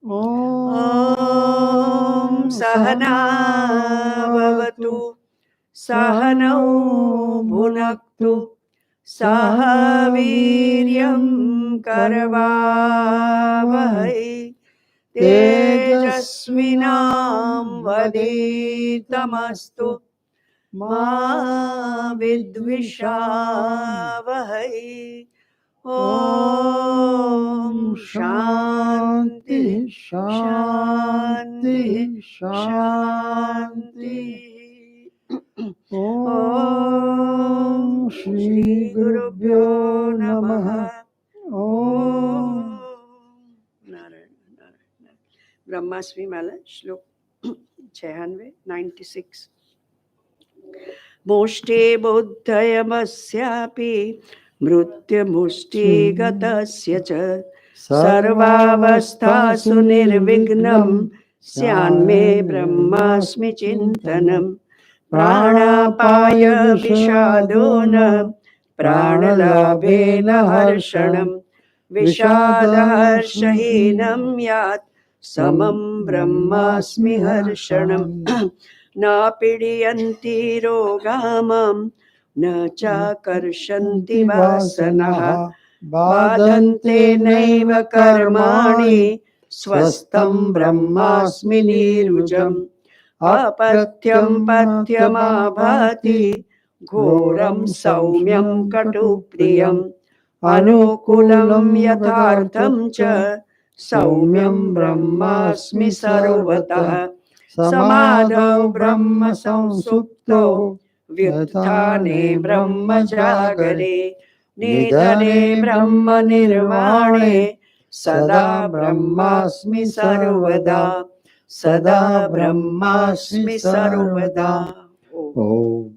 ॐ सहना भवतु सहनौ भुनक्तु सह वीर्यं करवावहै तेजस्विनावधीतमस्तु मा विद्विषावहै। ॐ शान्ति शान्ति शान्ति। ॐ श्री गुरुभ्यो नमः। ॐ नारायण नारायण। ब्रह्मास्मि माला श्लोक 96 मुष्टि बुद्धयमस्यापि मृत्युमुष्टिगतस्य च सर्वावस्थासु निर्विघ्नं स्यान्मे ब्रह्मास्मि चिन्तनं प्राणापाय विषादो न प्राणलाभेन हर्षणं विषादहर्षहीनं यात् समं ब्रह्मास्मि हर्षणं न पीडयन्ति रोगामं न चाकर्षन्ति वासनाः बाधन्ते नैव कर्माणि स्वस्थं ब्रह्मास्मि नीरुजम् अपथ्यं पथ्यमा भाति घोरं सौम्यं कटुप्रियम् अनुकूलं यथार्थं च सौम्यं ब्रह्मास्मि सर्वतः समाधौ ब्रह्म संसुप्तो व्युत्थाने ब्रह्म जागरे निधने ब्रह्म निर्वाणे सदा ब्रह्मास्मि सर्वदा सदा ब्रह्मास्मि सर्वदा। ओम।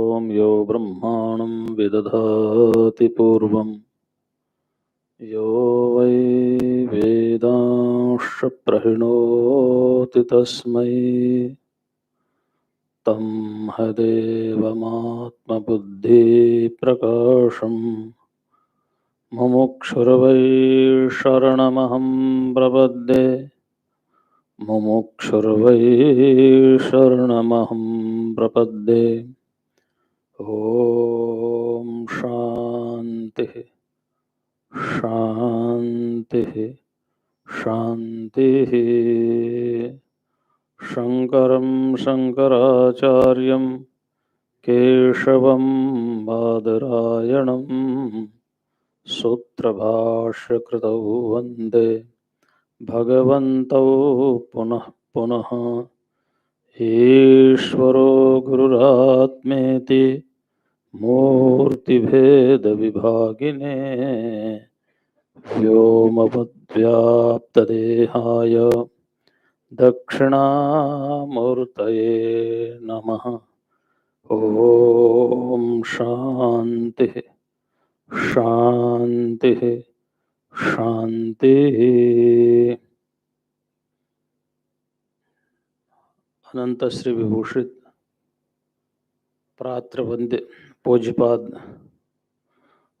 ओम यो ब्रह्माणं विदधाति पूर्वं यो वै वेदांश्च प्रहिणोति तस्मै तं हदेवमात्मबुद्धिप्रकाशम् मुमुक्षुर्वै शरणमहं प्रपद्ये मुमुक्षुर्वै शरणमहं प्रपद्ये। ॐ शान्तिः शान्तिः शान्तिः। शङ्करं शङ्कराचार्यं केशवं बादरायणं सूत्रभाष्यकृतौ वन्दे भगवन्तौ पुनः पुनः। ईश्वरो गुरुरात्मेति मूर्तिभेदविभागिने व्योमवद्व्याप्तदेहाय दक्षिणामूर्तये नमः। ॐ शान्तिः शान्तिः शान्तिः। अनंत श्री विभूषित प्रात्र वंद्य पूज्यपाद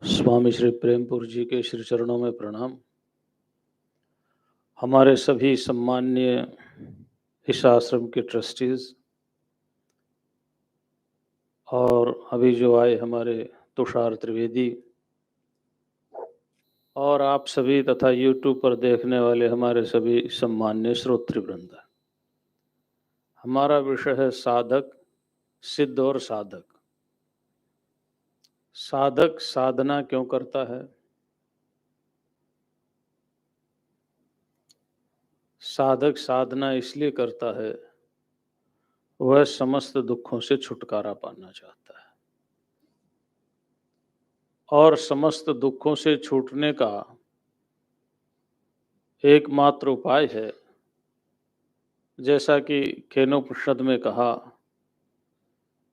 स्वामी श्री प्रेमपुर जी के श्री चरणों में प्रणाम। हमारे सभी सम्माननीय इस आश्रम के ट्रस्टीज और अभी जो आए हमारे तुषार त्रिवेदी और आप सभी तथा YouTube पर देखने वाले हमारे सभी सम्माननीय श्रोतृवृंद। हमारा विषय है साधक, सिद्ध और साधक। साधक साधना क्यों करता है? साधक साधना इसलिए करता है, वह समस्त दुखों से छुटकारा पाना चाहता है और समस्त दुखों से छूटने का एकमात्र उपाय है, जैसा कि केनोपनिषद में कहा,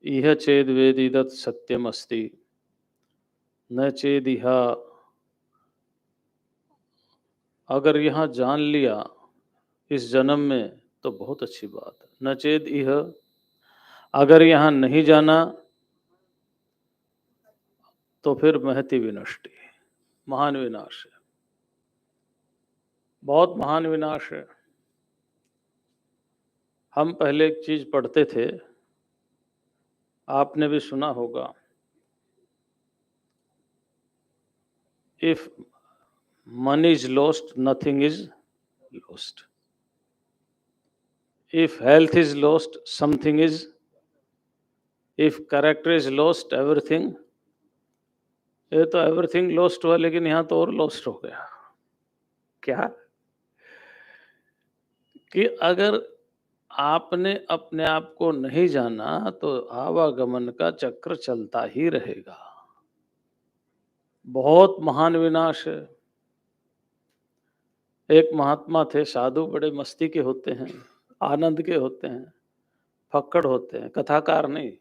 इह चेद वेदिदत् सत्यम अस्ति न चेदिहा। अगर यहाँ जान लिया इस जन्म में तो बहुत अच्छी बात है, न चेद इह, अगर यहाँ नहीं जाना तो फिर महति विनष्टि, महान विनाश है, बहुत महान विनाश है। हम पहले एक चीज पढ़ते थे, आपने भी सुना होगा, if money is lost, nothing is lost. If health is lost, something is. If character is lost, everything. ये तो एवरीथिंग लॉस्ट हुआ, लेकिन यहाँ तो और लॉस्ट हो गया। क्या कि अगर आपने अपने आप को नहीं जाना तो आवागमन का चक्र चलता ही रहेगा। बहुत महान विनाश है। एक महात्मा थे, साधु बड़े मस्ती के होते हैं, आनंद के होते हैं, फक्कड़ होते हैं, कथाकार नहीं।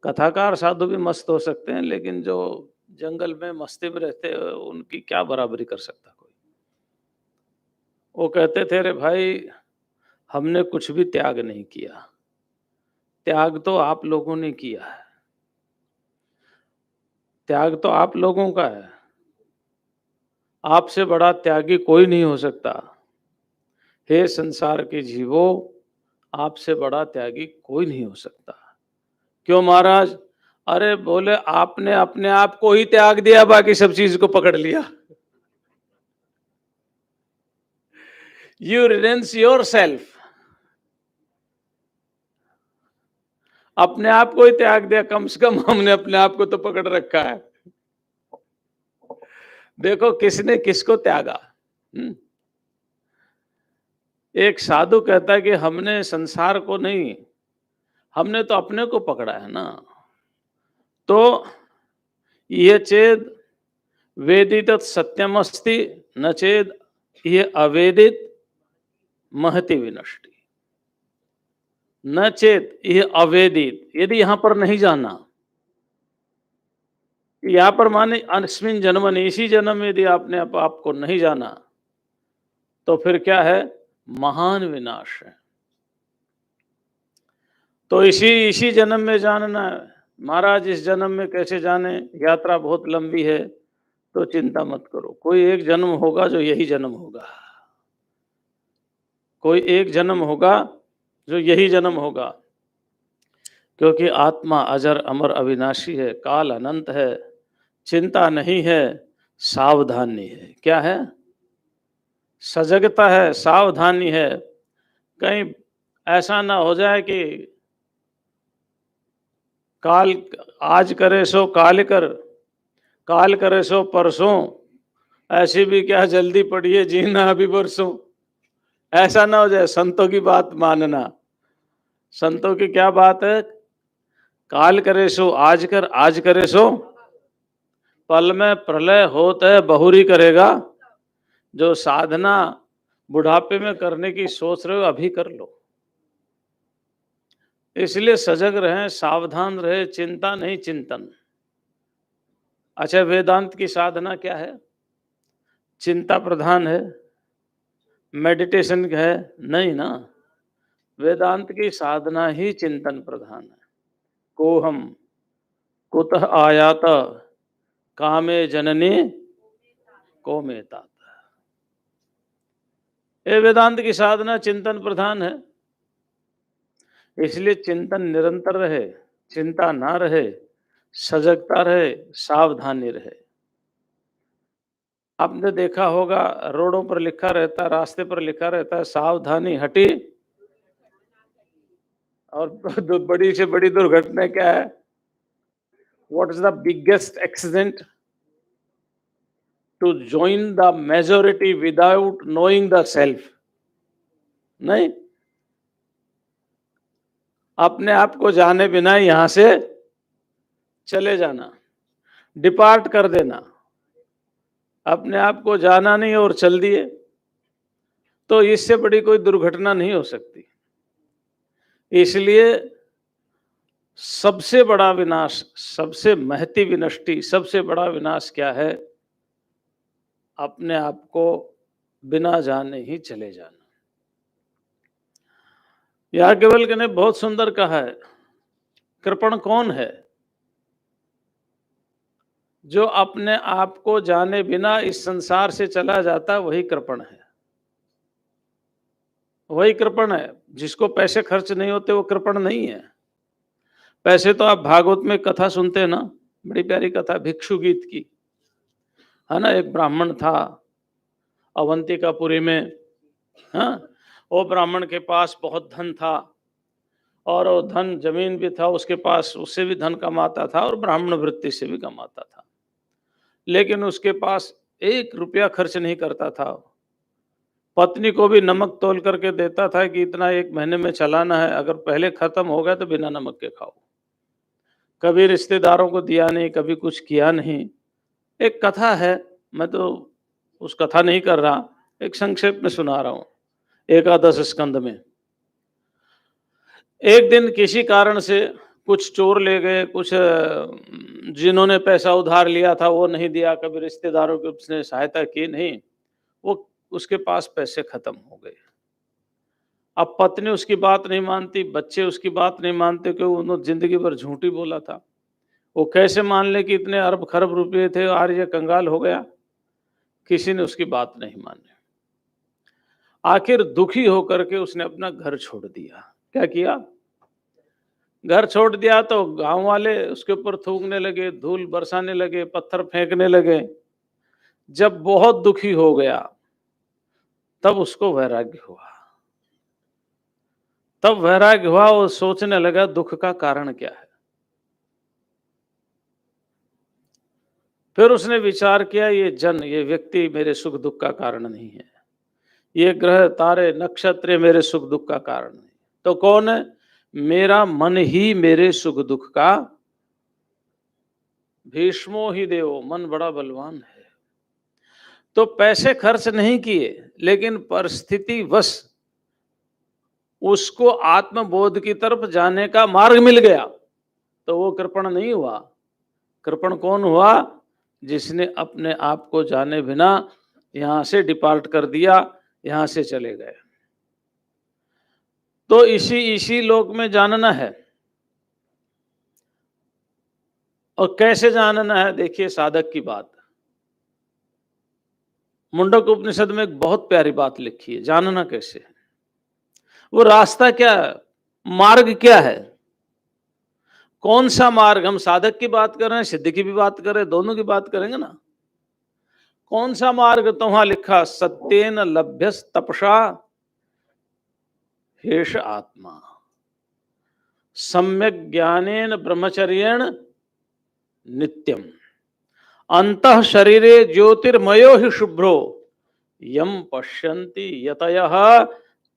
कथाकार साधु भी मस्त हो सकते हैं, लेकिन जो जंगल में मस्ती में रहते हैं उनकी क्या बराबरी कर सकता कोई। वो कहते थे, अरे भाई हमने कुछ भी त्याग नहीं किया, त्याग तो आप लोगों ने किया है, त्याग तो आप लोगों का है, आपसे बड़ा त्यागी कोई नहीं हो सकता। हे संसार के जीवों, आपसे बड़ा त्यागी कोई नहीं हो सकता। क्यों महाराज? अरे बोले आपने अपने आप को ही त्याग दिया, बाकी सब चीज को पकड़ लिया। यू रिनेंस योर सेल्फ, अपने आप को ही त्याग दिया। कम से कम हमने अपने आप को तो पकड़ रखा है। देखो किसने किसको त्यागा। एक साधु कहता है कि हमने संसार को नहीं, हमने तो अपने को पकड़ा है ना। तो ये चेद वेदित सत्यम अस्ति, न चेद ये अवेदित महति विनष्टि। न चेत ये अवेदित, यदि यहां पर नहीं जाना, यहां पर माने अस्मिन जन्म, इसी जन्म में यदि आपने आपको नहीं जाना तो फिर क्या है? महान विनाश है। तो इसी जन्म में जानना है। महाराज इस जन्म में कैसे जाने, यात्रा बहुत लंबी है, तो चिंता मत करो। कोई एक जन्म होगा जो यही जन्म होगा, कोई एक जन्म होगा जो यही जन्म होगा, क्योंकि आत्मा अजर अमर अविनाशी है, काल अनंत है, चिंता नहीं है, सावधानी है। क्या है? सजगता है, सावधानी है। कहीं ऐसा ना हो जाए कि काल आज करे सो काल कर, काल करे सो परसों, ऐसी भी क्या जल्दी पड़ी है जीना अभी बरसों। ऐसा ना हो जाए। संतों की बात मानना। संतों की क्या बात है? काल करे सो आज कर, आज करे सो पल में प्रलय होत है बहुरी करेगा। जो साधना बुढ़ापे में करने की सोच रहे हो अभी कर लो। इसलिए सजग रहें, सावधान रहे, चिंता नहीं चिंतन। अच्छा, वेदांत की साधना क्या है? चिंता प्रधान है? मेडिटेशन है? नहीं ना। वेदांत की साधना ही चिंतन प्रधान है। कोहम कुतः आयात कामे जननी को में तात। ये वेदांत की साधना चिंतन प्रधान है। इसलिए चिंतन निरंतर रहे, चिंता ना रहे, सजगता रहे, सावधानी रहे। आपने देखा होगा रोडों पर लिखा रहता है, रास्ते पर लिखा रहता है, सावधानी हटी। और बड़ी से बड़ी दुर्घटना क्या है? What is the biggest accident? To join the majority without knowing the self. नहीं, अपने आप को जाने बिना यहां से चले जाना, डिपार्ट कर देना। अपने आप को जाना नहीं और चल दिए, तो इससे बड़ी कोई दुर्घटना नहीं हो सकती। इसलिए सबसे बड़ा विनाश, सबसे महती विनष्टि, सबसे बड़ा विनाश क्या है? अपने आप को बिना जाने ही चले जाना। याज्ञवल्क्य ने बहुत सुंदर कहा है, कृपण कौन है? जो अपने आप को जाने बिना इस संसार से चला जाता, वही कृपण है। वही कृपण है। जिसको पैसे खर्च नहीं होते वो कृपण नहीं है। पैसे तो आप भागवत में कथा सुनते हैं ना, बड़ी प्यारी कथा भिक्षु गीत की, है ना। एक ब्राह्मण था अवंतिकापुरी में, हाँ। वो ब्राह्मण के पास बहुत धन था और वो धन जमीन भी था उसके पास, उससे भी धन कमाता था और ब्राह्मण वृत्ति से भी कमाता था, लेकिन उसके पास 1 रुपया खर्च नहीं करता था। पत्नी को भी नमक तोल करके देता था कि इतना 1 महीने में चलाना है, अगर पहले खत्म हो गया तो बिना नमक के खाओ। कभी रिश्तेदारों को दिया नहीं, कभी कुछ किया नहीं। एक कथा है, मैं तो उस कथा नहीं कर रहा, एक संक्षेप में सुना रहा हूं। एकादश स्कंद में एक दिन किसी कारण से कुछ चोर ले गए, कुछ जिन्होंने पैसा उधार लिया था वो नहीं दिया, कभी रिश्तेदारों की उसने सहायता की नहीं, वो उसके पास पैसे खत्म हो गए। अब पत्नी उसकी बात नहीं मानती, बच्चे उसकी बात नहीं मानते, क्योंकि उन्होंने जिंदगी भर झूठी बोला था। वो कैसे मान ले कि इतने अरब खरब रुपए थे, आज ये कंगाल हो गया। किसी ने उसकी बात नहीं मानी। आखिर दुखी होकर के उसने अपना घर छोड़ दिया। क्या किया? घर छोड़ दिया तो गांव वाले उसके ऊपर थूकने लगे, धूल बरसाने लगे, पत्थर फेंकने लगे। जब बहुत दुखी हो गया तब उसको वैराग्य हुआ। वो सोचने लगा दुख का कारण क्या है। फिर उसने विचार किया, ये व्यक्ति मेरे सुख दुख का कारण नहीं है, ये ग्रह तारे नक्षत्र मेरे सुख दुख का कारण नहीं, तो कौन है? मेरा मन ही मेरे सुख दुख का। भीष्मो ही देवो, मन बड़ा बलवान है। तो पैसे खर्च नहीं किए, लेकिन परिस्थिति वश उसको आत्मबोध की तरफ जाने का मार्ग मिल गया, तो वो कृपण नहीं हुआ। कृपण कौन हुआ? जिसने अपने आप को जाने बिना यहां से डिपार्ट कर दिया, यहां से चले गए। तो इसी लोक में जानना है। और कैसे जानना है? देखिए साधक की बात। मुंडक उपनिषद में एक बहुत प्यारी बात लिखी है, जानना कैसे है। वो रास्ता क्या है, मार्ग क्या है, कौन सा मार्ग? हम साधक की बात कर रहे हैं, सिद्ध की भी बात कर रहे हैं, दोनों की बात करेंगे ना। कौन सा मार्ग? तो वहां लिखा, सत्येन लभ्यस तपसा हेष आत्मा, सम्यक ज्ञानेन ब्रह्मचर्येण नित्यम, अंतः शरीरे ज्योतिर्मयो ही शुभ्रो यम पश्यन्ति यतयः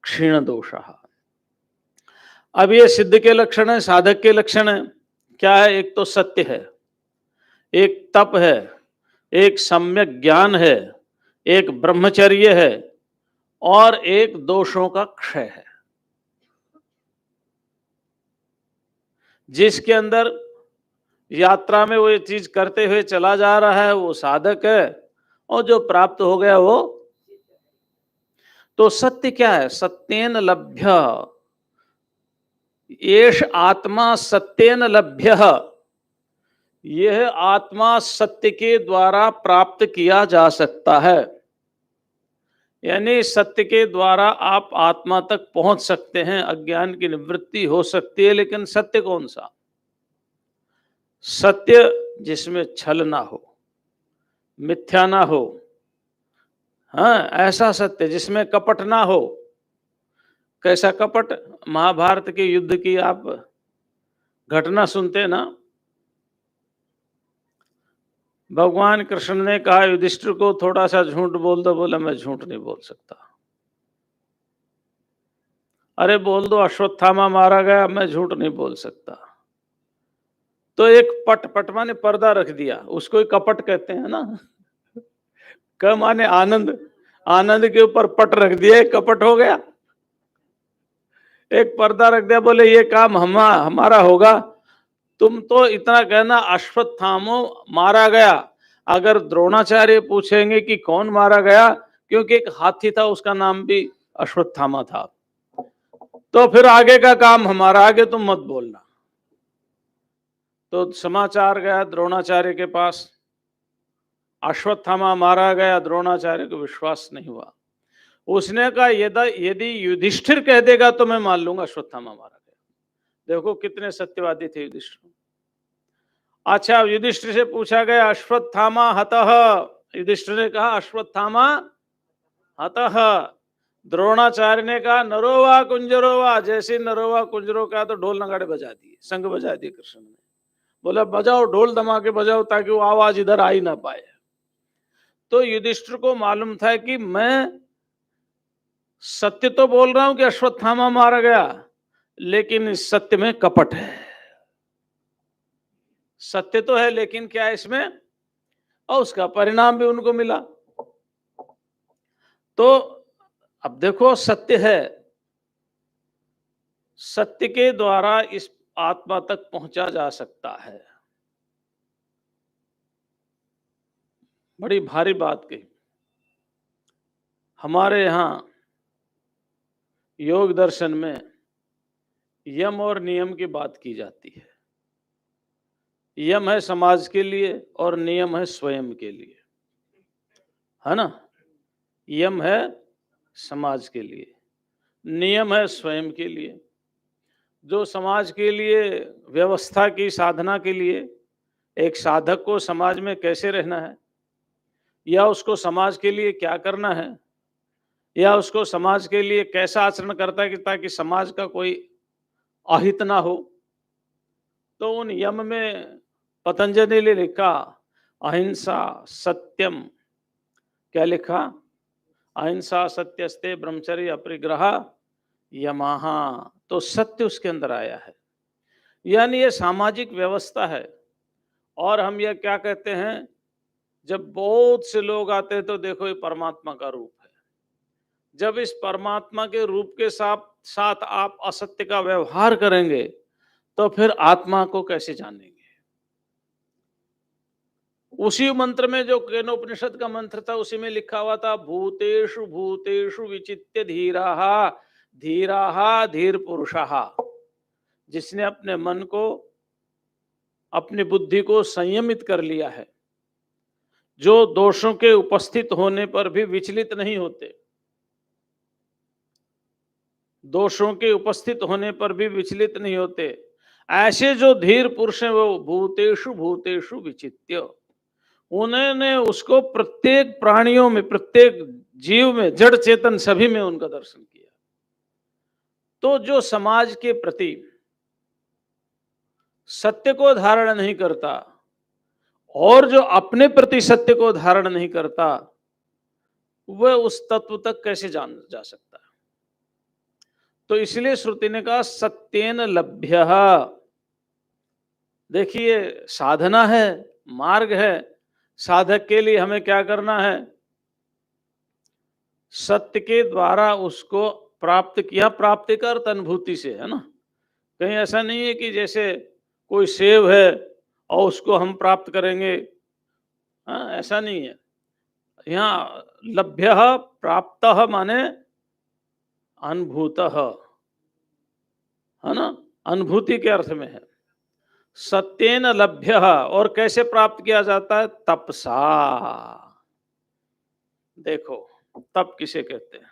क्षीण दोषः। अब ये सिद्ध के लक्षण है, साधक के लक्षण है। क्या है? एक तो सत्य है, एक तप है, एक सम्यक ज्ञान है, एक ब्रह्मचर्य है और एक दोषों का क्षय है। जिसके अंदर यात्रा में वो ये चीज करते हुए चला जा रहा है वो साधक है, और जो प्राप्त हो गया वो। तो सत्य क्या है? सत्येन लभ्य, एष आत्मा सत्येन लभ्य, यह आत्मा सत्य के द्वारा प्राप्त किया जा सकता है। यानी सत्य के द्वारा आप आत्मा तक पहुंच सकते हैं, अज्ञान की निवृत्ति हो सकती है। लेकिन सत्य कौन सा? सत्य जिसमें छल ना हो, मिथ्या ना हो, हाँ, ऐसा सत्य जिसमें कपट ना हो। कैसा कपट? महाभारत के युद्ध की आप घटना सुनते ना। भगवान कृष्ण ने कहा युधिष्ठिर को, थोड़ा सा झूठ बोल दो। बोला मैं झूठ नहीं बोल सकता। अरे बोल दो अश्वत्थामा मारा गया, मैं झूठ नहीं बोल सकता। तो एक पट माने पर्दा रख दिया, उसको ही कपट कहते हैं ना। क माने आनंद, आनंद के ऊपर पट रख दिया, एक कपट हो गया। एक पर्दा रख दिया, बोले ये काम हमारा होगा। तुम तो इतना कहना अश्वत्थामा मारा गया। अगर द्रोणाचार्य पूछेंगे कि कौन मारा गया, क्योंकि एक हाथी था उसका नाम भी अश्वत्थामा था, तो फिर आगे का काम हमारा, आगे तुम मत बोलना। तो समाचार गया द्रोणाचार्य के पास, अश्वत्थामा मारा गया, द्रोणाचार्य को विश्वास नहीं हुआ। उसने कहा यदि यदि युधिष्ठिर कह देगा तो मैं मान लूंगा अश्वत्थामा मारा गया। देखो कितने सत्यवादी थे युधिष्ठिर। अच्छा, युधिष्ठिर से पूछा गया अश्वत्थामा हतः, युधिष्ठिर ने कहा अश्वत्थामा हतः। द्रोणाचार्य ने कहा नरोवा कुंजरोवा, जैसे नरोवा कुंजरो का तो ढोल नगाड़े बजा दिए, संग बजा दिए कृष्ण ने। बोला बजाओ ढोल धमाके बजाओ ताकि वो आवाज इधर आ ही ना पाए। तो युधिष्ठिर को मालूम था कि मैं सत्य तो बोल रहा हूं कि अश्वत्थामा मारा गया, लेकिन इस सत्य में कपट है। सत्य तो है लेकिन क्या है इसमें, और उसका परिणाम भी उनको मिला। तो अब देखो सत्य है, सत्य के द्वारा इस आत्मा तक पहुंचा जा सकता है। बड़ी भारी बात कही। हमारे यहां योग दर्शन में यम और नियम की बात की जाती है। यम है समाज के लिए और नियम है स्वयं के लिए, है ना। यम है समाज के लिए, नियम है स्वयं के लिए। जो समाज के लिए व्यवस्था की साधना के लिए एक साधक को समाज में कैसे रहना है, या उसको समाज के लिए क्या करना है, या उसको समाज के लिए कैसा आचरण करता है कि ताकि समाज का कोई अहित ना हो, तो उन यम में पतंजलि ने लिखा अहिंसा सत्यम, क्या लिखा, अहिंसा सत्यस्ते ब्रह्मचर्य अपरिग्रह यमाहा। तो सत्य उसके अंदर आया है, यानी ये सामाजिक व्यवस्था है। और हम ये क्या कहते हैं, जब बहुत से लोग आते हैं तो देखो ये परमात्मा का रूप है। जब इस परमात्मा के रूप के साथ साथ आप असत्य का व्यवहार करेंगे तो फिर आत्मा को कैसे जानेंगे। उसी मंत्र में जो केनोपनिषद का मंत्र था उसी में लिखा हुआ था भूतेषु भूतेषु विचित्य धीराहा धीराहा धीर पुरुषाहा। जिसने अपने मन को, अपनी बुद्धि को संयमित कर लिया है, जो दोषों के उपस्थित होने पर भी विचलित नहीं होते, दोषों के उपस्थित होने पर भी विचलित नहीं होते, ऐसे जो धीर पुरुष हैं वो भूतेषु भूतेषु विचित्य, उन्होंने उसको प्रत्येक प्राणियों में, प्रत्येक जीव में, जड़ चेतन सभी में उनका दर्शन किया। तो जो समाज के प्रति सत्य को धारण नहीं करता और जो अपने प्रति सत्य को धारण नहीं करता, वह उस तत्व तक कैसे जान जा सकता है। तो इसलिए श्रुति ने कहा सत्येन लभ्य। देखिए साधना है, मार्ग है, साधक के लिए हमें क्या करना है, सत्य के द्वारा उसको प्राप्त किया। प्राप्ति का अर्थ अनुभूति से है ना। कहीं ऐसा नहीं है कि जैसे कोई सेव है और उसको हम प्राप्त करेंगे, हाँ ऐसा नहीं है। यहाँ लभ्य प्राप्त माने अनुभूत, है ना, अनुभूति के अर्थ में है। सत्येन लभ्य, और कैसे प्राप्त किया जाता है, तपसा। देखो तप किसे कहते हैं,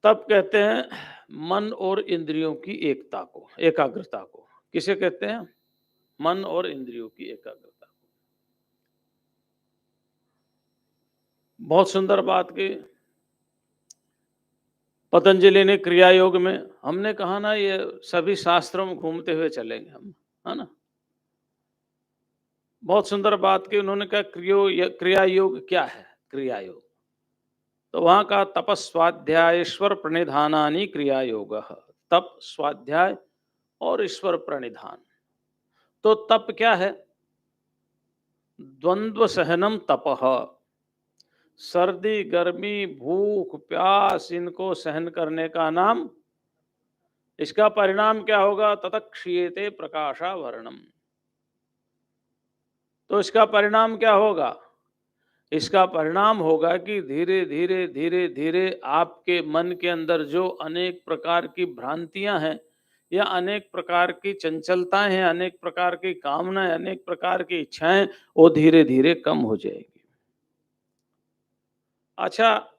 तप कहते हैं मन और इंद्रियों की एकता को, एकाग्रता को। किसे कहते हैं, मन और इंद्रियों की एकाग्रता को। बहुत सुंदर बात की पतंजलि ने क्रिया योग में। हमने कहा ना ये सभी शास्त्रों में घूमते हुए चलेंगे हम, है ना। बहुत सुंदर बात की उन्होंने कहा क्रिया योग क्या है। क्रिया योग तो वहां का तपस्वाध्यायेश्वर प्रणिधानानि क्रिया योग, तप स्वाध्याय और ईश्वर प्रणिधान। तो तप क्या है, द्वंद्व सहनम तपह, सर्दी गर्मी भूख प्यास इनको सहन करने का नाम। इसका परिणाम क्या होगा, ततक्षीयते प्रकाशावर्णम। तो इसका परिणाम क्या होगा, इसका परिणाम होगा कि धीरे धीरे धीरे धीरे आपके मन के अंदर जो अनेक प्रकार की भ्रांतियां हैं या अनेक प्रकार की चंचलताएं हैं, अनेक प्रकार की कामनाएं, अनेक प्रकार की इच्छाएं, वो धीरे धीरे कम हो जाएगी। अच्छा,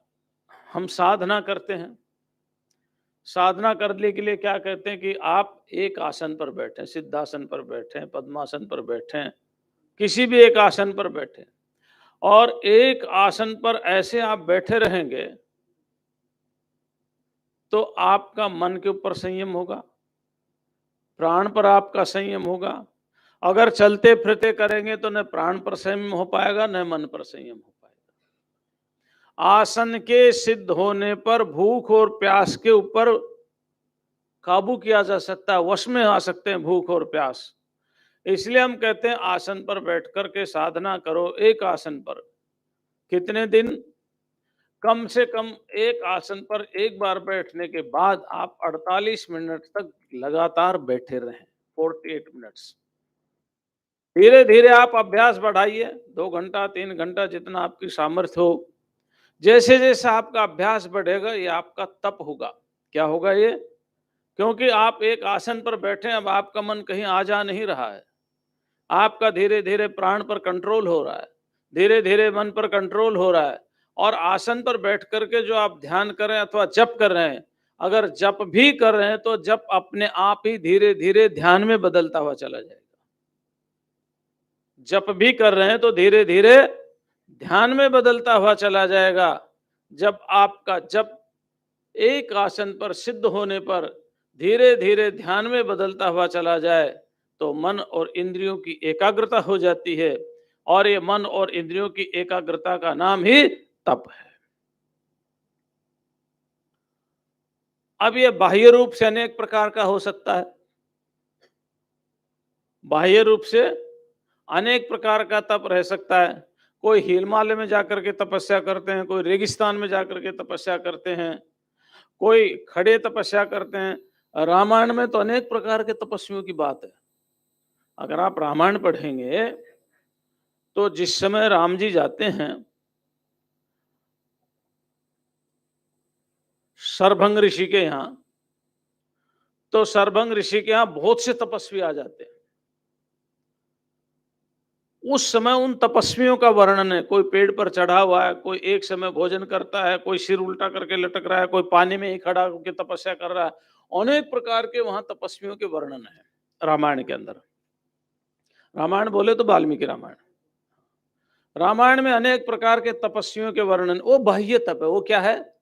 हम साधना करते हैं। साधना करने के लिए क्या कहते हैं कि आप एक आसन पर बैठें, सिद्धासन पर बैठें, पद्मासन पर बैठें, किसी भी एक आसन पर बैठें और एक आसन पर ऐसे आप बैठे रहेंगे तो आपका मन के ऊपर संयम होगा, प्राण पर आपका संयम होगा। अगर चलते फिरते करेंगे तो न प्राण पर संयम हो पाएगा न मन पर संयम हो पाएगा। आसन के सिद्ध होने पर भूख और प्यास के ऊपर काबू किया जा सकता है, वश में आ सकते हैं भूख और प्यास। इसलिए हम कहते हैं आसन पर बैठ कर के साधना करो। एक आसन पर कितने दिन? कम से कम एक आसन पर एक बार बैठने के बाद आप 48 मिनट तक लगातार बैठे रहें, 48 मिनट्स। धीरे धीरे आप अभ्यास बढ़ाइए, 2 घंटा 3 घंटा जितना आपकी सामर्थ्य हो। जैसे जैसे आपका अभ्यास बढ़ेगा ये आपका तप होगा। क्या होगा ये? क्योंकि आप एक आसन पर बैठे, अब आपका मन कहीं आ जा नहीं रहा है, आपका धीरे धीरे प्राण पर कंट्रोल हो रहा है, धीरे धीरे मन पर कंट्रोल हो रहा है। और आसन पर बैठ करके जो आप ध्यान कर रहे हैं अथवा जप कर रहे हैं, अगर जप भी कर रहे हैं तो जप अपने आप ही धीरे धीरे ध्यान में बदलता हुआ चला जाएगा। जप भी कर रहे हैं तो धीरे धीरे ध्यान में बदलता हुआ चला जाएगा। जब आपका जप एक आसन पर सिद्ध होने पर धीरे धीरे ध्यान में बदलता हुआ चला जाए तो मन और इंद्रियों की एकाग्रता हो जाती है, और ये मन और इंद्रियों की एकाग्रता का नाम ही तप है। अब ये बाह्य रूप से अनेक प्रकार का हो सकता है। बाह्य रूप से अनेक प्रकार का तप रह सकता है। कोई हिमालय में जाकर के तपस्या करते हैं, कोई रेगिस्तान में जाकर के तपस्या करते हैं, कोई खड़े तपस्या करते हैं। रामायण में तो अनेक प्रकार के तपस्वियों की बात है। अगर आप रामायण पढ़ेंगे तो जिस समय राम जी जाते हैं सरभंग ऋषि के यहाँ, तो सरभंग ऋषि के यहाँ बहुत से तपस्वी आ जाते हैं। उस समय उन तपस्वियों का वर्णन है। कोई पेड़ पर चढ़ा हुआ है, कोई एक समय भोजन करता है, कोई सिर उल्टा करके लटक रहा है, कोई पानी में ही खड़ा होकर तपस्या कर रहा है। अनेक प्रकार के वहां तपस्वियों के वर्णन है रामायण के अंदर। रामायण बोले तो वाल्मीकि रामायण। रामायण में अनेक प्रकार के तपस्वियों के वर्णन। वो बाह्य तप है। वो क्या है?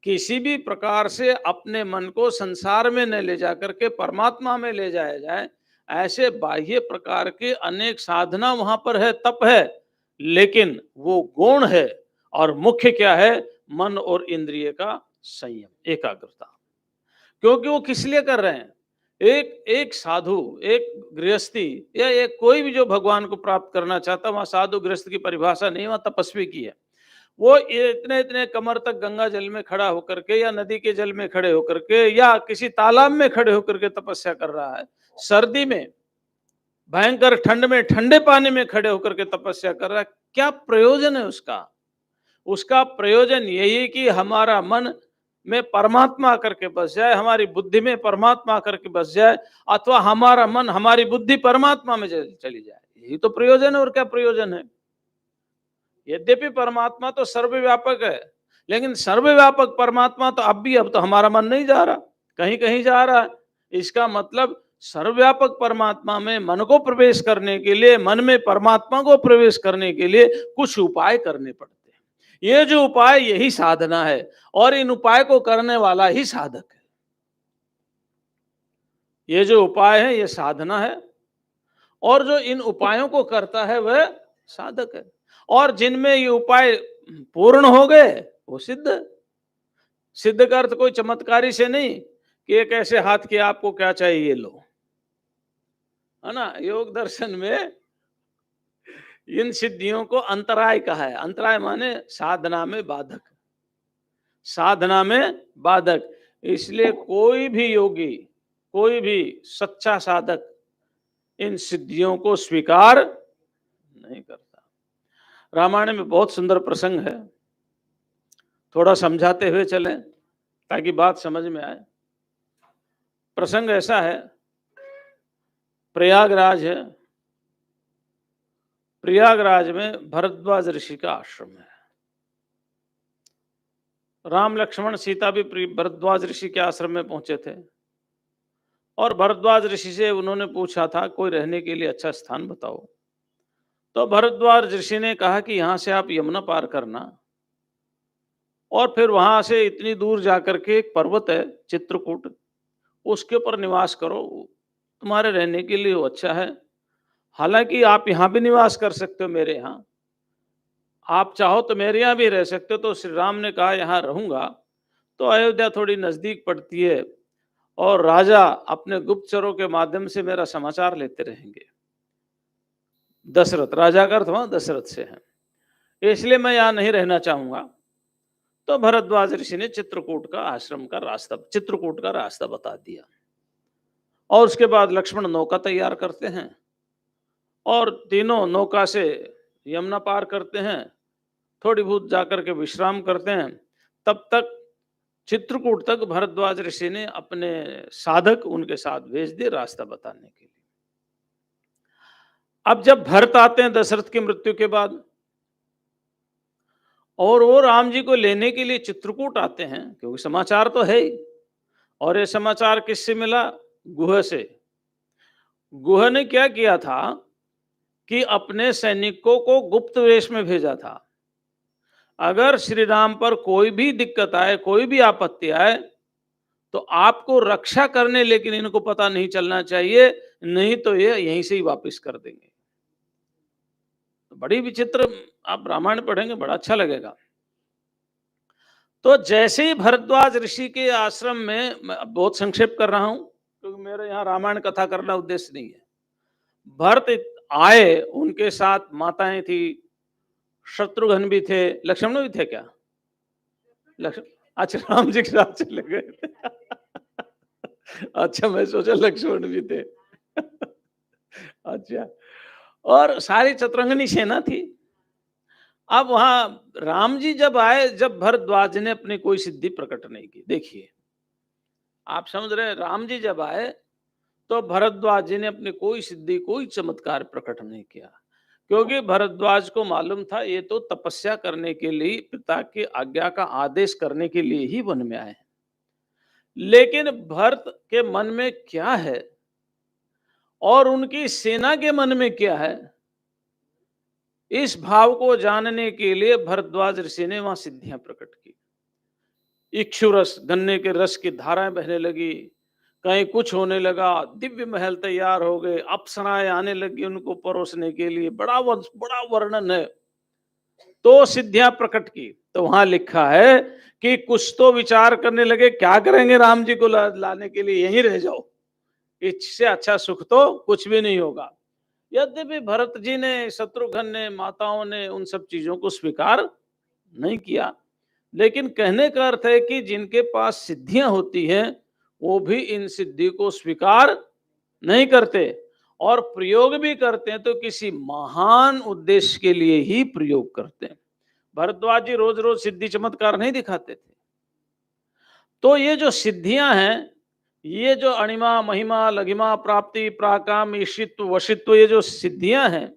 किसी भी प्रकार से अपने मन को संसार में न ले जाकर के परमात्मा में ले जाया जाए, ऐसे बाह्य प्रकार के अनेक साधना वहां पर है, तप है। लेकिन वो गुण है और मुख्य क्या है? मन और इंद्रिय का संयम, एकाग्रता। क्योंकि वो किस लिए कर रहे हैं? एक एक साधु, एक गृहस्थी या एक कोई भी जो भगवान को प्राप्त करना चाहता, वहां साधु गृहस्थ की परिभाषा नहीं, वहां तपस्वी की है। वो इतने इतने कमर तक गंगा जल में खड़ा होकर के या नदी के जल में खड़े होकर के या किसी तालाब में खड़े होकर के तपस्या कर रहा है। सर्दी में, भयंकर ठंड में, ठंडे पानी में खड़े होकर के तपस्या कर रहा है। क्या प्रयोजन है उसका? उसका प्रयोजन यही है कि हमारा मन में परमात्मा आकर के बस जाए, हमारी बुद्धि में परमात्मा आकर के बस जाए, अथवा हमारा मन, हमारी बुद्धि परमात्मा में चली जाए। यही तो प्रयोजन है। और क्या प्रयोजन है? यद्यपि परमात्मा तो सर्वव्यापक है, लेकिन सर्वव्यापक परमात्मा तो अब तो हमारा मन नहीं जा रहा, कहीं कहीं जा रहा है। इसका मतलब सर्वव्यापक परमात्मा में मन को प्रवेश करने के लिए, मन में परमात्मा को प्रवेश करने के लिए कुछ उपाय करने पड़ते हैं। ये जो उपाय, यही साधना है, और इन उपाय को करने वाला ही साधक है। ये जो उपाय है ये साधना है, और जो इन उपायों को करता है वह साधक है। और जिनमें ये उपाय पूर्ण हो गए वो सिद्ध। सिद्ध का अर्थ कोई चमत्कारी से नहीं कि एक ऐसे हाथ के आपको क्या चाहिए ये लो, है ना। योग दर्शन में इन सिद्धियों को अंतराय कहा है। अंतराय माने साधना में बाधक, साधना में बाधक। इसलिए कोई भी योगी, कोई भी सच्चा साधक इन सिद्धियों को स्वीकार नहीं करता। रामायण में बहुत सुंदर प्रसंग है, थोड़ा समझाते हुए चलें ताकि बात समझ में आए। प्रसंग ऐसा है, प्रयागराज है, प्रयागराज में भरद्वाज ऋषि का आश्रम है। राम लक्ष्मण सीता भी भरद्वाज ऋषि के आश्रम में पहुंचे थे और भरद्वाज ऋषि से उन्होंने पूछा था कोई रहने के लिए अच्छा स्थान बताओ। तो भरद्वाज ऋषि ने कहा कि यहाँ से आप यमुना पार करना और फिर वहां से इतनी दूर जाकर के एक पर्वत है चित्रकूट, उसके ऊपर निवास करो, तुम्हारे रहने के लिए वो अच्छा है। हालांकि आप यहाँ भी निवास कर सकते हो मेरे यहाँ, आप चाहो तो मेरे यहाँ भी रह सकते हो। तो श्री राम ने कहा यहाँ रहूंगा तो अयोध्या थोड़ी नजदीक पड़ती है और राजा अपने गुप्तचरों के माध्यम से मेरा समाचार लेते रहेंगे। दशरथ, राजा का अर्थ वहां दशरथ से है, इसलिए मैं यहाँ नहीं रहना चाहूंगा। तो भरद्वाज ऋषि ने चित्रकूट का आश्रम का रास्ता, चित्रकूट का रास्ता बता दिया और उसके बाद लक्ष्मण नौका तैयार करते हैं और तीनों नौका से यमुना पार करते हैं, थोड़ी बहुत जाकर के विश्राम करते हैं। तब तक चित्रकूट तक भरद्वाज ऋषि ने अपने साधक उनके साथ भेज दिए रास्ता बताने के लिए। अब जब भरत आते हैं दशरथ की मृत्यु के बाद और वो राम जी को लेने के लिए चित्रकूट आते हैं, क्योंकि समाचार तो है ही, और ये समाचार किससे मिला? गुह से। गुह ने क्या किया था कि अपने सैनिकों को गुप्त वेश में भेजा था, अगर श्री राम पर कोई भी दिक्कत आए, कोई भी आपत्ति आए तो आपको रक्षा करने, लेकिन इनको पता नहीं चलना चाहिए, नहीं तो ये यहीं से ही वापस कर देंगे। बड़ी विचित्र, आप रामायण पढ़ेंगे बड़ा अच्छा लगेगा। तो जैसे ही भरद्वाज ऋषि के आश्रम में, मैं बहुत संक्षेप कर रहा हूं क्योंकि मेरे यहाँ रामायण कथा करना उद्देश्य नहीं है। भरत आए, उनके साथ माताएं थी, शत्रुघ्न भी थे, लक्ष्मण भी थे क्या? लक्ष्मण, अच्छा राम जी के साथ चले गए थे। अच्छा, मैं सोचा लक्ष्मण भी थे। अच्छा, और सारी चतुरंगनी सेना थी। अब वहां राम जी जब आए, जब भरद्वाज ने अपनी कोई सिद्धि प्रकट नहीं की, देखिए आप समझ रहे हैं, राम जी जब आए तो भरद्वाज जी ने अपनी कोई सिद्धि, कोई चमत्कार प्रकट नहीं किया, क्योंकि भरद्वाज को मालूम था ये तो तपस्या करने के लिए, पिता की आज्ञा का आदेश करने के लिए ही वन में आए हैं। लेकिन भरत के मन में क्या है और उनकी सेना के मन में क्या है, इस भाव को जानने के लिए भरद्वाज ऋषि ने वहां सिद्धियां प्रकट की। इक्षुरस, गन्ने के रस की धाराएं बहने लगी, कहीं कुछ होने लगा, दिव्य महल तैयार हो गए, अप्सराएं आने लगी उनको परोसने के लिए, बड़ा वर्णन है। तो सिद्धियां प्रकट की। तो वहां लिखा है कि कुछ तो विचार करने लगे, क्या करेंगे राम जी को लाने के लिए, यहीं रह जाओ, इससे अच्छा सुख तो कुछ भी नहीं होगा। यद्यपि भरत जी ने, शत्रुघ्न ने, माताओं ने उन सब चीजों को स्वीकार नहीं किया, लेकिन कहने का अर्थ है कि जिनके पास सिद्धियां होती हैं वो भी इन सिद्धि को स्वीकार नहीं करते, और प्रयोग भी करते हैं तो किसी महान उद्देश्य के लिए ही प्रयोग करते हैं। भरद्वाज जी रोज रोज सिद्धि चमत्कार नहीं दिखाते थे। तो ये जो सिद्धियां हैं, ये जो अणिमा, महिमा, लघिमा, प्राप्ति, प्राकाम, ईशित्व, वशित्व, ये जो सिद्धियां हैं,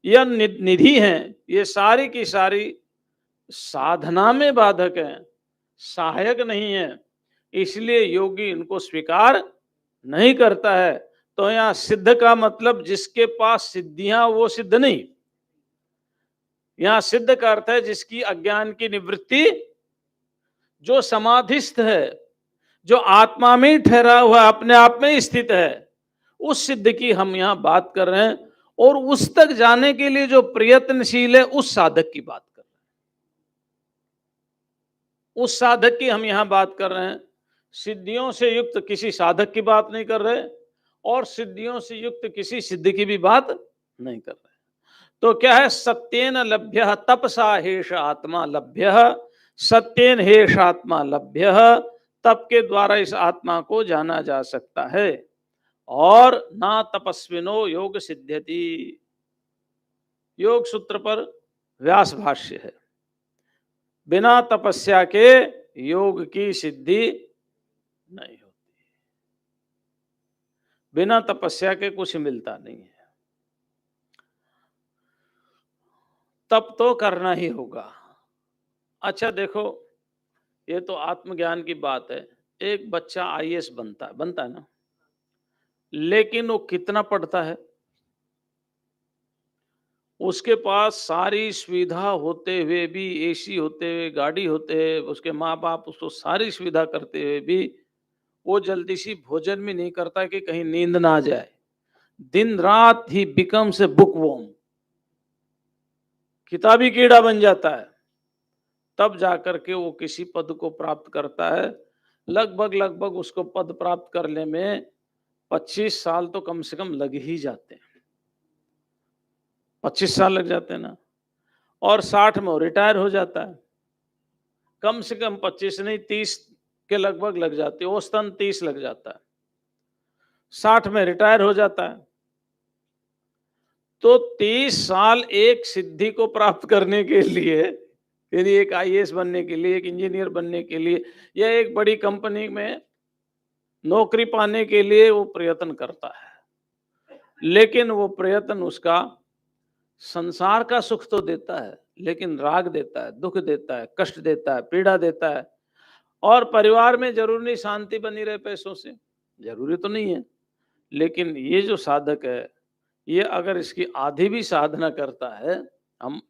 यह निधि हैं, ये सारी की सारी साधना में बाधक हैं, सहायक नहीं है, इसलिए योगी इनको स्वीकार नहीं करता है। तो यहाँ सिद्ध का मतलब जिसके पास सिद्धियां वो सिद्ध नहीं, यहाँ सिद्ध का अर्थ है जिसकी अज्ञान की निवृत्ति, जो समाधिस्थ है, जो आत्मा में ही ठहरा हुआ, अपने आप में ही स्थित है, उस सिद्ध की हम यहाँ बात कर रहे हैं। और उस तक जाने के लिए जो प्रयत्नशील है, उस साधक की बात कर रहे हैं, उस साधक की हम यहाँ बात कर रहे हैं। सिद्धियों से युक्त किसी साधक की बात नहीं कर रहे और सिद्धियों से युक्त किसी सिद्ध की भी बात नहीं कर रहे। तो क्या है? सत्येन लभ्य तपसा हेष आत्मा लभ्य, सत्येन हेष आत्मा लभ्य, तप के द्वारा इस आत्मा को जाना जा सकता है। और ना तपस्विनो योग सिद्ध्यति, योग सूत्र पर व्यास भाष्य है, बिना तपस्या के योग की सिद्धि नहीं होती, बिना तपस्या के कुछ मिलता नहीं है। तप तो करना ही होगा। अच्छा देखो, ये तो आत्मज्ञान की बात है। एक बच्चा आईएएस बनता है ना, लेकिन वो कितना पढ़ता है? उसके पास सारी सुविधा होते हुए भी, एसी होते हुए, गाड़ी होते हुए, उसके माँ बाप उसको सारी सुविधा करते हुए भी वो जल्दी सी भोजन भी नहीं करता कि कहीं नींद ना आ जाए। दिन रात ही बिकम्स ए बुकवॉर्म, किताबी कीड़ा बन जाता है। तब जाकर के वो किसी पद को प्राप्त करता है। लगभग उसको पद प्राप्त करने में 25 साल तो कम से कम लग ही जाते हैं। 25 साल लग जाते हैं ना, और 60 में वो रिटायर हो जाता है। कम से कम 25 नहीं, 30 के लगभग लग जाती है, औसतन 30 लग जाता है। 60 में रिटायर हो जाता है। तो 30 साल एक सिद्धि को प्राप्त करने के लिए, यदि एक आईएएस बनने के लिए, एक इंजीनियर बनने के लिए, या एक बड़ी कंपनी में नौकरी पाने के लिए वो प्रयत्न करता है। लेकिन वो प्रयत्न उसका संसार का सुख तो देता है, लेकिन राग देता है, दुख देता है, कष्ट देता है, पीड़ा देता है। और परिवार में जरूर नहीं शांति बनी रहे पैसों से, जरूरी तो नहीं है। लेकिन ये जो साधक है, ये अगर इसकी आधी भी साधना करता है, हम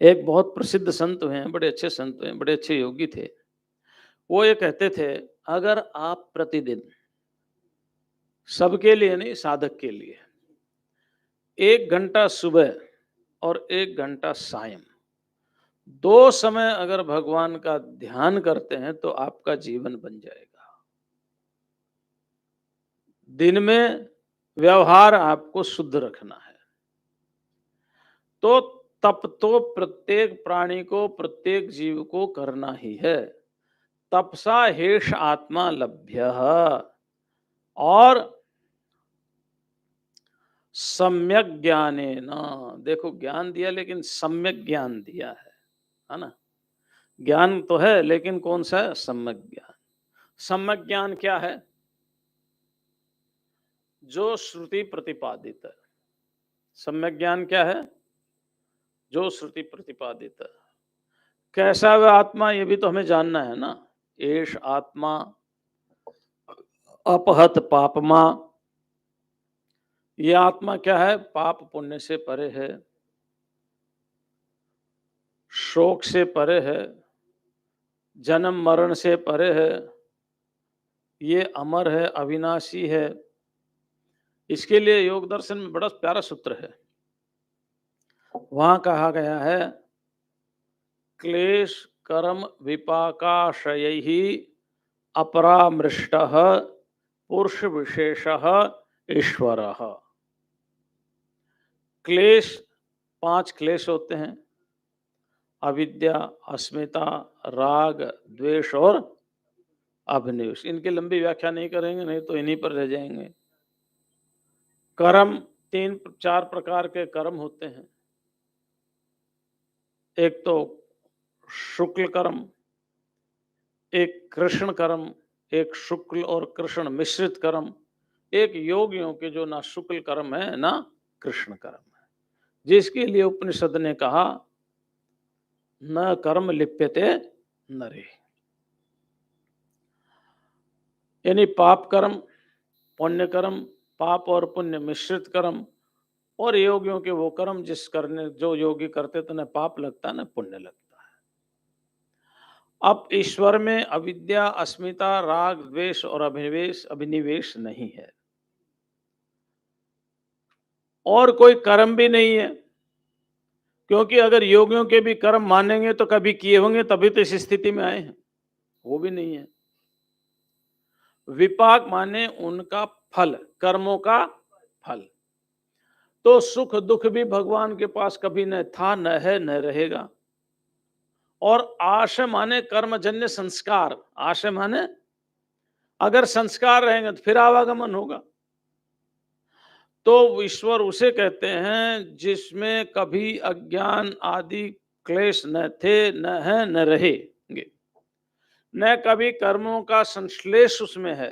एक बहुत प्रसिद्ध संत हैं, बड़े अच्छे संत हैं, बड़े अच्छे योगी थे। वो ये कहते थे, अगर आप प्रतिदिन, सबके लिए नहीं, साधक के लिए 1 घंटा सुबह और 1 घंटा सायं, 2 समय अगर भगवान का ध्यान करते हैं तो आपका जीवन बन जाएगा। दिन में व्यवहार आपको शुद्ध रखना है। तो तप तो प्रत्येक प्राणी को, प्रत्येक जीव को करना ही है। तपसा हेष आत्मा लभ्यः, और सम्यक ज्ञानेन, देखो ज्ञान दिया लेकिन सम्यक ज्ञान दिया है ना। ज्ञान तो है लेकिन कौन सा है? सम्यक ज्ञान। सम्यक ज्ञान क्या है? जो श्रुति प्रतिपादित है। सम्यक ज्ञान क्या है? जो श्रुति प्रतिपादित है। कैसा वह आत्मा, ये भी तो हमें जानना है ना। एष आत्मा अपहत पापमा, ये आत्मा क्या है? पाप पुण्य से परे है, शोक से परे है, जन्म मरण से परे है, ये अमर है, अविनाशी है। इसके लिए योग दर्शन में बड़ा प्यारा सूत्र है। वहां कहा गया है, क्लेश कर्म विपाकाशयैहि अपरामृष्टः पुरुष विशेषः ईश्वरः। क्लेश, 5 क्लेश होते हैं, अविद्या, अस्मिता, राग, द्वेष और अभिनिवेश। इनकी लंबी व्याख्या नहीं करेंगे, नहीं तो इन्हीं पर रह जाएंगे। कर्म, 3-4 प्रकार के कर्म होते हैं। एक तो शुक्ल कर्म, एक कृष्ण कर्म, एक शुक्ल और कृष्ण मिश्रित कर्म, एक योगियों के जो ना शुक्ल कर्म है ना कृष्ण कर्म है, जिसके लिए उपनिषद ने कहा न कर्म लिप्यते नरे, यानी पाप कर्म, पुण्य कर्म, पाप और पुण्य मिश्रित कर्म, और योगियों के वो कर्म जिस करने जो योगी करते तो न पाप लगता न पुण्य लगता है। अब ईश्वर में अविद्या, अस्मिता, राग, द्वेष और अभिनिवेश नहीं है, और कोई कर्म भी नहीं है। क्योंकि अगर योगियों के भी कर्म मानेंगे तो कभी किए होंगे, तभी तो इस स्थिति में आए हैं, वो भी नहीं है। विपाक माने उनका फल, कर्मों का फल। तो सुख दुख भी भगवान के पास कभी न था, न है, न रहेगा। और आशय माने कर्मजन्य संस्कार, आशय माने अगर संस्कार रहेंगे तो फिर आवागमन होगा। तो ईश्वर उसे कहते हैं जिसमें कभी अज्ञान आदि क्लेश न थे, न है, न रहेंगे। न कभी कर्मों का संश्लेष उसमें है,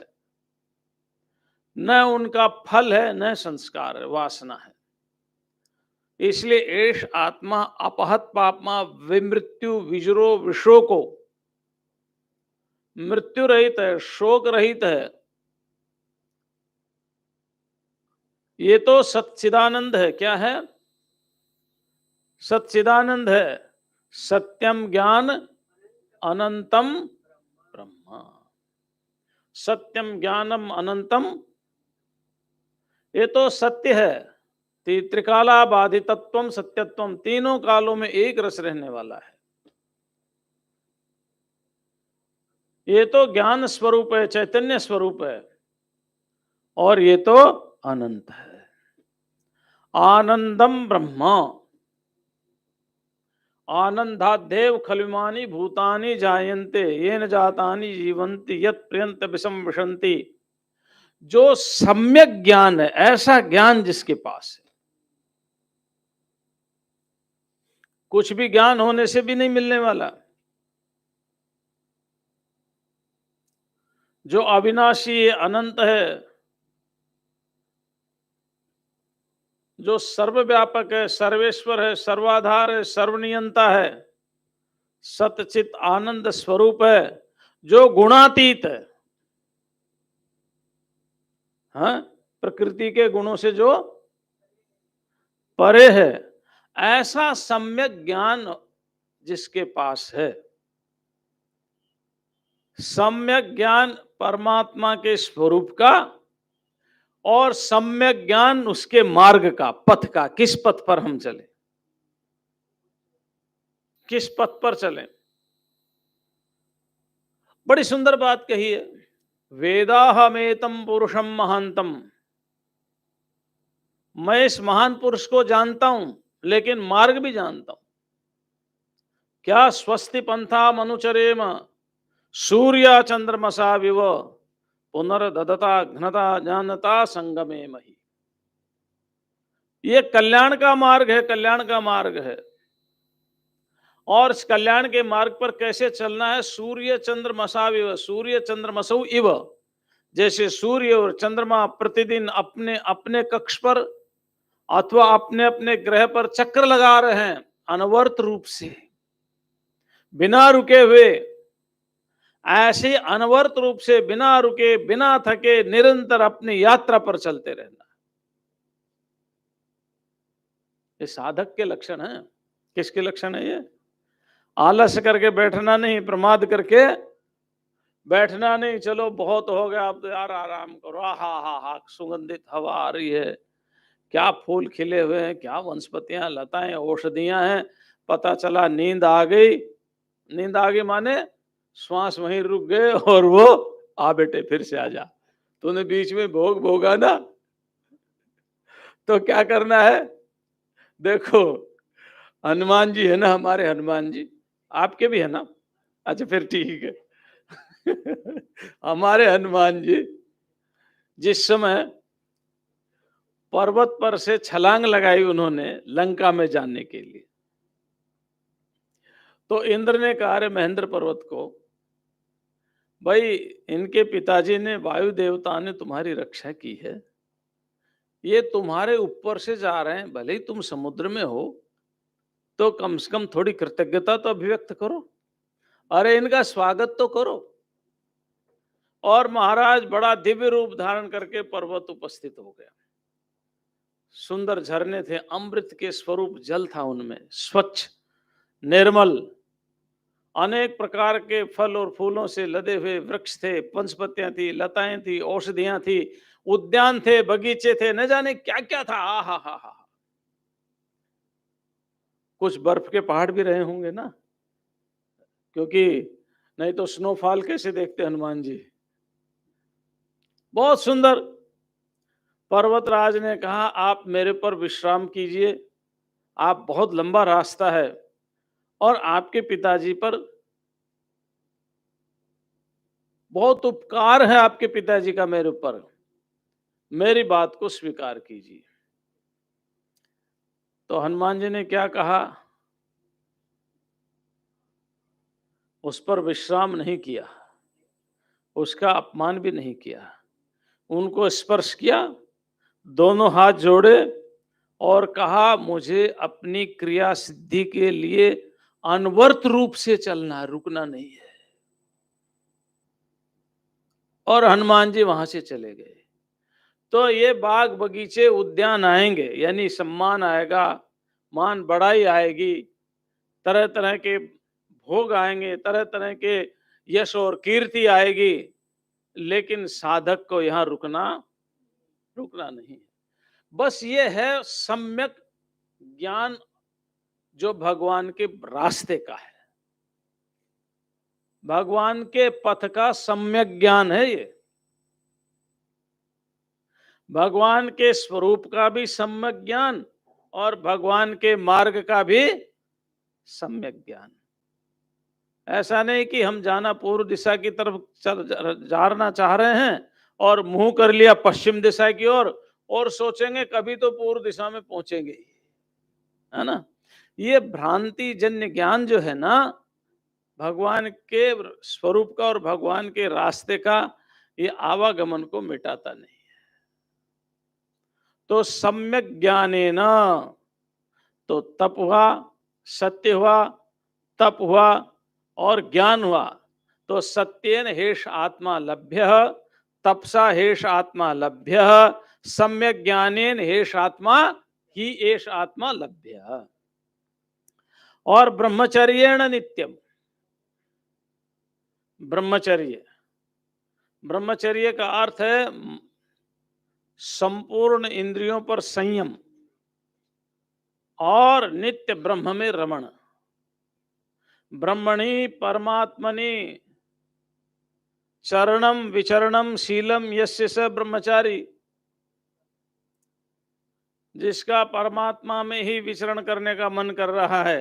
न उनका फल है, न संस्कार है, वासना है। इसलिए एष आत्मा अपहत पापमा विमृत्यु विजरो विशोको, मृत्यु रहित है, शोक रहित है। ये तो सच्चिदानंद है। क्या है? सच्चिदानंद है। सत्यम ज्ञान अनंतम ब्रह्म। सत्यम ज्ञानम अनंतम, ये तो सत्य है। त्रिकाला बाधितत्वम सत्यत्वम, तीनों कालों में एक रस रहने वाला है। ये तो ज्ञान स्वरूप है, चैतन्य स्वरूप है, और ये तो अनंत है। आनंदम ब्रह्म। आनंदादेव खलुमानी भूतानि जायन्ते येन जातानि जीवन्ति यत् पर्यन्त विषम विशन्ति। जो सम्यक ज्ञान है, ऐसा ज्ञान जिसके पास है, कुछ भी ज्ञान होने से भी नहीं मिलने वाला। जो अविनाशी है, अनंत है, जो सर्वव्यापक है, सर्वेश्वर है, सर्वाधार है, सर्वनियंता है, सतचित आनंद स्वरूप है, जो गुणातीत है, हाँ, प्रकृति के गुणों से जो परे है, ऐसा सम्यक ज्ञान जिसके पास है। सम्यक ज्ञान परमात्मा के स्वरूप का, और सम्यक ज्ञान उसके मार्ग का, पथ का, किस पथ पर हम चले, किस पथ पर चले। बड़ी सुंदर बात कही है। वेदाहमेतम पुरुषम महांतम, मैं इस महान पुरुष को जानता हूं, लेकिन मार्ग भी जानता हूं। क्या स्वस्ति पंथा मनुचरेम सूर्य चंद्रमसा विव पुनर्ददता घनता जानता संगमे मही। ये कल्याण का मार्ग है, कल्याण का मार्ग है। और इस कल्याण के मार्ग पर कैसे चलना है? सूर्य चंद्रमसा विव, सूर्य चंद्रमसौ इव, जैसे सूर्य और चंद्रमा प्रतिदिन अपने अपने कक्ष पर अथवा अपने अपने ग्रह पर चक्र लगा रहे हैं, अनवर्त रूप से, बिना रुके हुए, ऐसे अनवर्त रूप से, बिना रुके, बिना थके, निरंतर अपनी यात्रा पर चलते रहना, ये साधक के लक्षण है। किसके लक्षण है ये? आलस करके बैठना नहीं, प्रमाद करके बैठना नहीं, चलो बहुत हो गया अब तो यार आराम करो, हा हा हा, सुगंधित हवा आ रही है, क्या फूल खिले हुए हैं, क्या वनस्पतियां, लताएं, औषधियां हैं, पता चला नींद आ गई। नींद आ गई माने श्वास वहीं रुक गए, और वो आ बेटे फिर से आ जा, तूने बीच में भोग भोगा ना, तो क्या करना है? देखो, हनुमान जी है ना, हमारे हनुमान जी, आपके भी है ना? अच्छा फिर ठीक है। हमारे हनुमान जी जिस समय पर्वत पर से छलांग लगाई उन्होंने लंका में जाने के लिए, तो इंद्र ने कहा, अरे महेंद्र पर्वत को, भाई इनके पिताजी ने, वायु देवता ने तुम्हारी रक्षा की है, ये तुम्हारे ऊपर से जा रहे हैं, भले ही तुम समुद्र में हो, तो कम से कम थोड़ी कृतज्ञता तो अभिव्यक्त करो, अरे इनका स्वागत तो करो। और महाराज बड़ा दिव्य रूप धारण करके पर्वत उपस्थित हो गया। सुंदर झरने थे, अमृत के स्वरूप जल था उनमें, स्वच्छ निर्मल, अनेक प्रकार के फल और फूलों से लदे हुए वृक्ष थे, पंचपत्तियां थी, लताएं थी, औषधियां थी, उद्यान थे, बगीचे थे, न जाने क्या क्या था। आ हा हा हा। कुछ बर्फ के पहाड़ भी रहे होंगे ना, क्योंकि नहीं तो स्नोफॉल कैसे देखते हनुमान जी। बहुत सुंदर। पर्वतराज ने कहा, आप मेरे पर विश्राम कीजिए, आप बहुत लंबा रास्ता है, और आपके पिताजी पर बहुत उपकार है, आपके पिताजी का मेरे ऊपर, मेरी बात को स्वीकार कीजिए। तो हनुमान जी ने क्या कहा? उस पर विश्राम नहीं किया, उसका अपमान भी नहीं किया, उनको स्पर्श किया, दोनों हाथ जोड़े और कहा मुझे अपनी क्रिया सिद्धि के लिए अनवर्त रूप से चलना है, रुकना नहीं है। और हनुमान जी वहां से चले गए। तो ये बाग बगीचे उद्यान आएंगे, यानी सम्मान आएगा, मान बढ़ाई आएगी, तरह तरह के भोग आएंगे, तरह तरह के यश और कीर्ति आएगी, लेकिन साधक को यहाँ रुकना रुकना नहीं है। बस ये है सम्यक ज्ञान जो भगवान के रास्ते का है, भगवान के पथ का सम्यक ज्ञान है ये। भगवान के स्वरूप का भी सम्यक ज्ञान और भगवान के मार्ग का भी सम्यक ज्ञान। ऐसा नहीं कि हम जाना पूर्व दिशा की तरफ जाना चाह रहे हैं और मुंह कर लिया पश्चिम दिशा की ओर और सोचेंगे कभी तो पूर्व दिशा में पहुंचेंगे, है ना। ये भ्रांति जन्य ज्ञान जो है ना, भगवान के स्वरूप का और भगवान के रास्ते का, ये आवागमन को मिटाता नहीं। तो सम्यक ज्ञानेन, तो तप हुआ, सत्य हुआ, तप हुआ और ज्ञान हुआ। तो सत्येन हेष आत्मा लभ्य, तपसा हेष आत्मा लभ्य, सम्यक ज्ञानेन हेष आत्मा ही एष आत्मा लभ्य। और ब्रह्मचर्येण नित्यम, ब्रह्मचर्य, ब्रह्मचर्य का अर्थ है संपूर्ण इंद्रियों पर संयम और नित्य ब्रह्म में रमण। ब्रह्मणि परमात्मनि चरणम विचरणम शीलम यस्य स ब्रह्मचारी, जिसका परमात्मा में ही विचरण करने का मन कर रहा है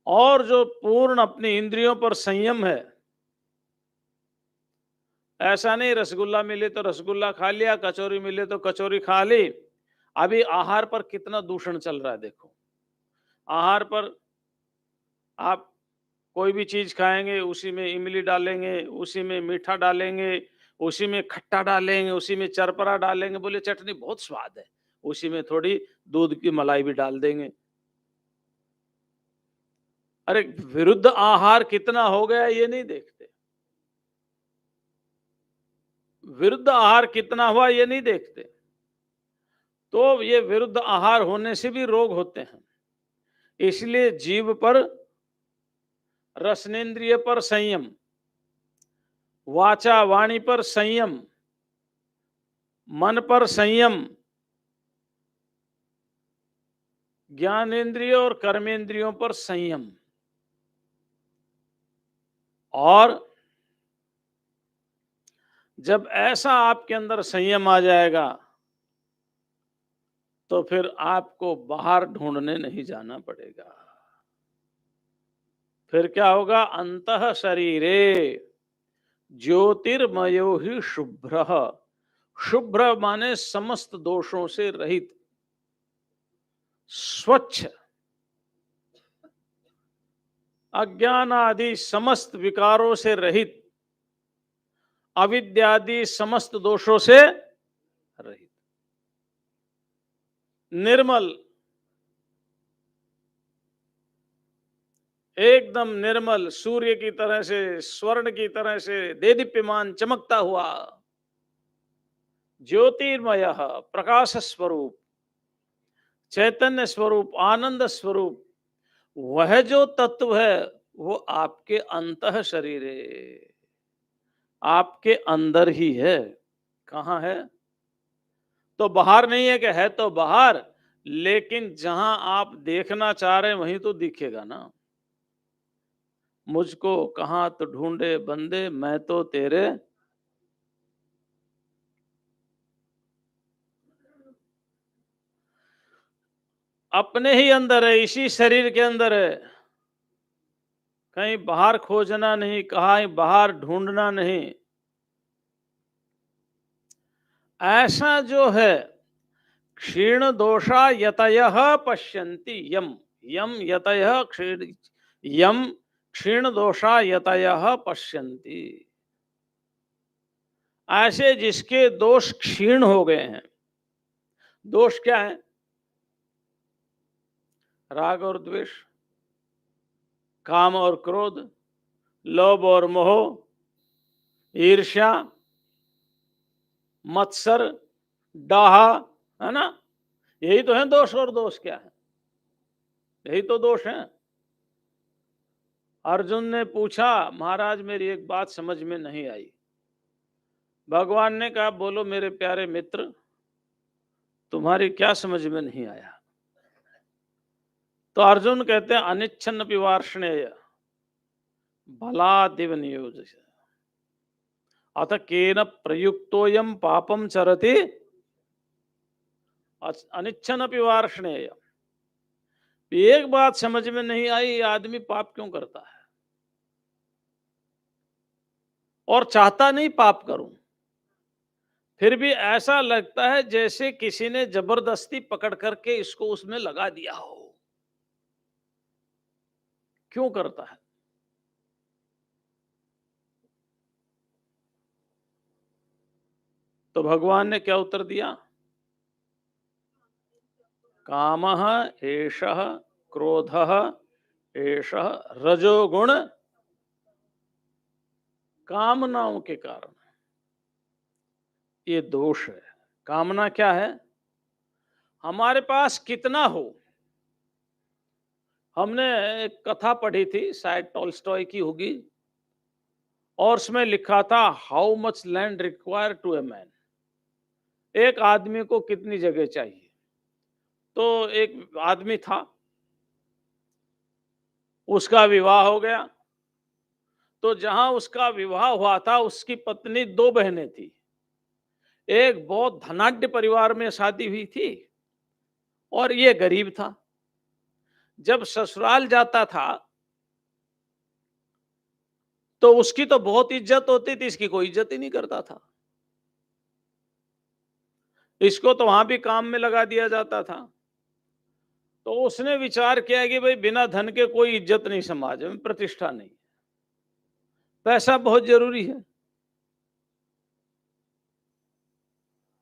और जो पूर्ण अपनी इंद्रियों पर संयम है। ऐसा नहीं रसगुल्ला मिले तो रसगुल्ला खा लिया, कचौरी मिले तो कचौरी खा ली। अभी आहार पर कितना दूषण चल रहा है देखो। आहार पर आप कोई भी चीज खाएंगे उसी में इमली डालेंगे, उसी में मीठा डालेंगे, उसी में खट्टा डालेंगे, उसी में चरपरा डालेंगे, बोले चटनी बहुत स्वाद है, उसी में थोड़ी दूध की मलाई भी डाल देंगे। अरे विरुद्ध आहार कितना हो गया ये नहीं देखते, विरुद्ध आहार कितना हुआ ये नहीं देखते। तो ये विरुद्ध आहार होने से भी रोग होते हैं। इसलिए जीव पर, रसनेन्द्रिय पर संयम, वाचा वाणी पर संयम, मन पर संयम, ज्ञानेन्द्रिय और कर्मेंद्रियों पर संयम। और जब ऐसा आपके अंदर संयम आ जाएगा तो फिर आपको बाहर ढूंढने नहीं जाना पड़ेगा। फिर क्या होगा? अंतः शरीरे ज्योतिर्मयो ही शुभ्र, शुभ्र माने समस्त दोषों से रहित, स्वच्छ, अज्ञान आदि समस्त विकारों से रहित, अविद्यादि समस्त दोषों से रहित, निर्मल, एकदम निर्मल, सूर्य की तरह से, स्वर्ण की तरह से देदीप्यमान चमकता हुआ, ज्योतिर्मय, प्रकाश स्वरूप, चैतन्य स्वरूप, आनंद स्वरूप, वह जो तत्व है वो आपके अंतः शरीर है, आपके अंदर ही है। कहाँ है? तो बाहर नहीं है कि है तो बाहर, लेकिन जहां आप देखना चाह रहे हैं वहीं तो दिखेगा ना। मुझको कहां तो ढूंढे बंदे, मैं तो तेरे अपने ही अंदर है, इसी शरीर के अंदर है। कहीं बाहर खोजना नहीं, कहीं बाहर ढूंढना नहीं। ऐसा जो है क्षीण दोषा यतयः पश्यन्ति यम यम यतयः क्षीण यम क्षीण दोषा यतयः पश्यन्ति, ऐसे जिसके दोष क्षीण हो गए हैं। दोष क्या है? राग और द्वेष, काम और क्रोध, लोभ और मोह, ईर्ष्या, मत्सर, डाहा, है ना? यही तो है दोष। और दोष क्या है? यही तो दोष है। अर्जुन ने पूछा, महाराज मेरी एक बात समझ में नहीं आई। भगवान ने कहा, बोलो मेरे प्यारे मित्र, तुम्हारी क्या समझ में नहीं आया? तो अर्जुन कहते हैं, अनिच्छन्न पिवार्ष्णेय बलादिव नियोज्य अथ केन प्रयुक्तोयम पापम चरति अनिच्छन्न पिवार्ष्णेय। एक बात समझ में नहीं आई, ये आदमी पाप क्यों करता है और चाहता नहीं पाप करूं, फिर भी ऐसा लगता है जैसे किसी ने जबरदस्ती पकड़ करके इसको उसमें लगा दिया हो। क्यों करता है? तो भगवान ने क्या उत्तर दिया? कामः एषः क्रोधः एषः रजोगुण, कामनाओं के कारण ये दोष है। कामना क्या है? हमारे पास कितना हो। हमने एक कथा पढ़ी थी, शायद टॉल्स्टॉय की होगी, और उसमें लिखा था how much land require to a man. एक आदमी को कितनी जगह चाहिए। तो एक आदमी था, उसका विवाह हो गया। तो जहां उसका विवाह हुआ था, उसकी पत्नी 2 बहनें थी। एक बहुत धनाढ्य परिवार में शादी हुई थी और ये गरीब था। जब ससुराल जाता था तो उसकी तो बहुत इज्जत होती थी, इसकी कोई इज्जत ही नहीं करता था। इसको तो वहां भी काम में लगा दिया जाता था। तो उसने विचार किया कि भाई बिना धन के कोई इज्जत नहीं, समाज में प्रतिष्ठा नहीं, पैसा बहुत जरूरी है।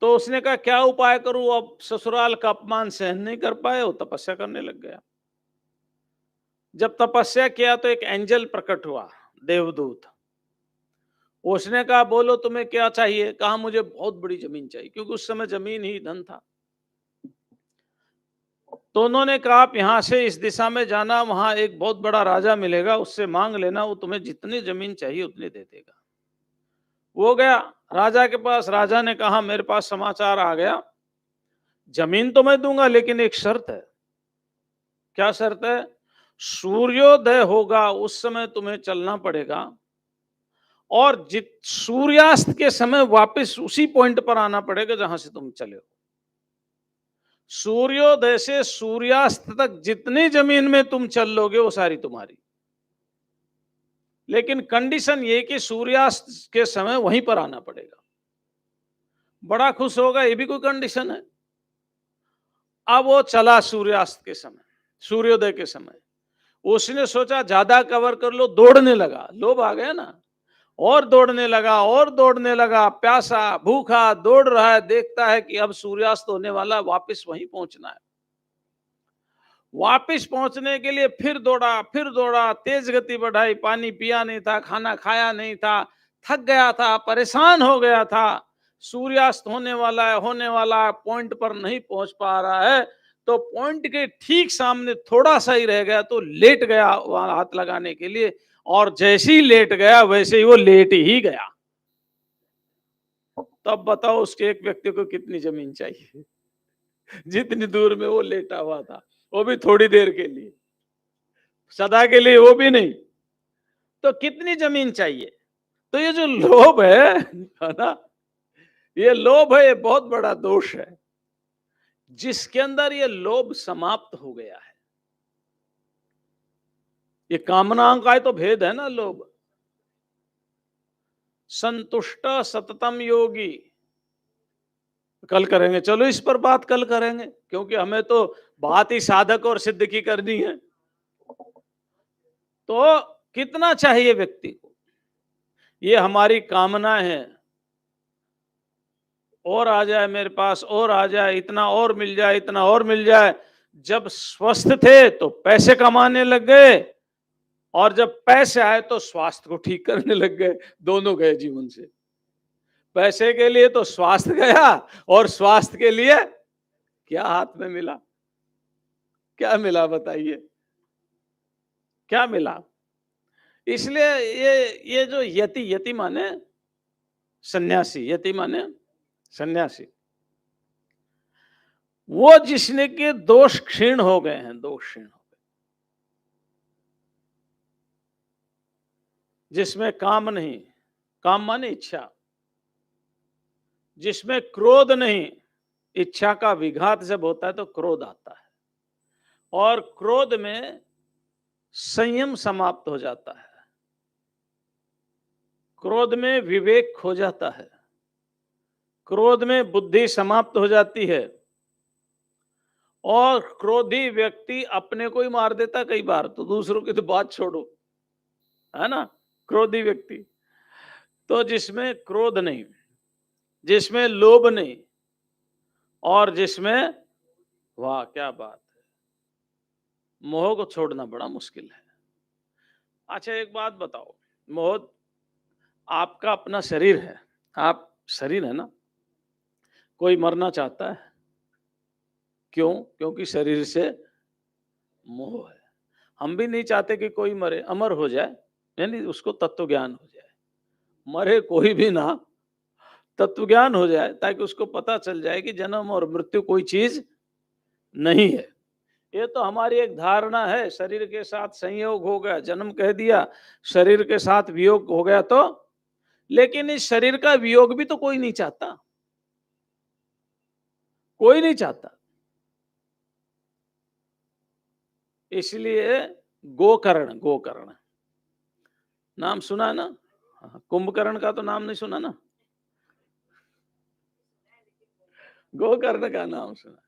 तो उसने कहा क्या उपाय करूं, अब ससुराल का अपमान सहन नहीं कर पाए, वो तपस्या करने लग गया। जब तपस्या किया तो एक एंजल प्रकट हुआ, देवदूत। उसने कहा बोलो तुम्हें क्या चाहिए? कहा मुझे बहुत बड़ी जमीन चाहिए, क्योंकि उस समय जमीन ही धन था। तो उन्होंने कहा आप यहां से इस दिशा में जाना, वहां एक बहुत बड़ा राजा मिलेगा, उससे मांग लेना, वो तुम्हें जितनी जमीन चाहिए उतनी दे देगा। वो गया राजा के पास। राजा ने कहा मेरे पास समाचार आ गया, जमीन तो मैं दूंगा लेकिन एक शर्त है। क्या शर्त है? सूर्योदय होगा उस समय तुम्हें चलना पड़ेगा, और जित सूर्यास्त के समय वापस उसी पॉइंट पर आना पड़ेगा जहां से तुम चले हो। सूर्योदय से सूर्यास्त तक जितनी जमीन में तुम चल लोगे वो सारी तुम्हारी, लेकिन कंडीशन ये कि सूर्यास्त के समय वहीं पर आना पड़ेगा। बड़ा खुश होगा, ये भी कोई कंडीशन है। अब वो चला सूर्यास्त के समय, सूर्योदय के समय। उसने सोचा ज्यादा कवर कर लो, दौड़ने लगा, लोभ आ गया ना, और दौड़ने लगा और दौड़ने लगा। प्यासा भूखा दौड़ रहा है, देखता है कि अब सूर्यास्त होने वाला, वापस वहीं पहुंचना है। वापस पहुंचने के लिए फिर दौड़ा, तेज गति बढ़ाई, पानी पिया नहीं था, खाना खाया नहीं था, थक गया था, परेशान हो गया था। सूर्यास्त होने वाला है, पॉइंट पर नहीं पहुंच पा रहा है। तो पॉइंट के ठीक सामने थोड़ा सा ही रह गया, तो लेट गया वहां हाथ लगाने के लिए, और जैसे ही लेट गया वैसे ही वो लेट ही गया। तब बताओ उसके एक व्यक्ति को कितनी जमीन चाहिए, जितनी दूर में वो लेटा हुआ था, वो भी थोड़ी देर के लिए, सदा के लिए वो भी नहीं। तो कितनी जमीन चाहिए? तो ये जो लोभ है ना, ये लोभ है, ये बहुत बड़ा दोष है। जिसके अंदर ये लोभ समाप्त हो गया है, ये कामनाओं का तो भेद है ना। लोभ संतुष्ट सततम योगी, कल करेंगे, चलो इस पर बात कल करेंगे, क्योंकि हमें तो बात ही साधक और सिद्ध की करनी है। तो कितना चाहिए व्यक्ति को, ये हमारी कामना है, और आ जाए मेरे पास, और आ जाए, इतना और मिल जाए, इतना और मिल जाए। जब स्वस्थ थे तो पैसे कमाने लग गए, और जब पैसे आए तो स्वास्थ्य को ठीक करने लग गए। दोनों गए जीवन से। पैसे के लिए तो स्वास्थ्य गया, और स्वास्थ्य के लिए क्या हाथ में मिला? क्या मिला बताइए, क्या मिला? इसलिए ये जो यति, यति माने सन्यासी, यति माने सन्यासी, वो जिसने के दोष क्षीण हो गए हैं, दोष क्षीण हो गए, जिसमें काम नहीं, काम माने इच्छा, जिसमें क्रोध नहीं, इच्छा का विघात जब होता है तो क्रोध आता है, और क्रोध में संयम समाप्त हो जाता है, क्रोध में विवेक खो जाता है, क्रोध में बुद्धि समाप्त हो जाती है, और क्रोधी व्यक्ति अपने को ही मार देता कई बार, तो दूसरों की तो बात छोड़ो, है ना। क्रोधी व्यक्ति तो जिसमें क्रोध नहीं, जिसमें लोभ नहीं, और जिसमें, वाह क्या बात है, मोह को छोड़ना बड़ा मुश्किल है। अच्छा एक बात बताओ, मोह, आपका अपना शरीर है, आप शरीर है ना, कोई मरना चाहता है? क्यों? क्योंकि शरीर से मोह है। हम भी नहीं चाहते कि कोई मरे, अमर हो जाए, यानी उसको तत्व ज्ञान हो जाए। मरे कोई भी ना, तत्व ज्ञान हो जाए, ताकि उसको पता चल जाए कि जन्म और मृत्यु कोई चीज नहीं है। ये तो हमारी एक धारणा है, शरीर के साथ संयोग हो गया, जन्म कह दिया, शरीर के साथ वियोग हो गया तो, लेकिन इस शरीर का वियोग भी तो कोई नहीं चाहता, कोई नहीं चाहता। इसलिए गोकर्ण, गोकर्ण नाम सुना है ना? कुंभकर्ण का तो नाम नहीं सुना ना, गोकर्ण का नाम सुना।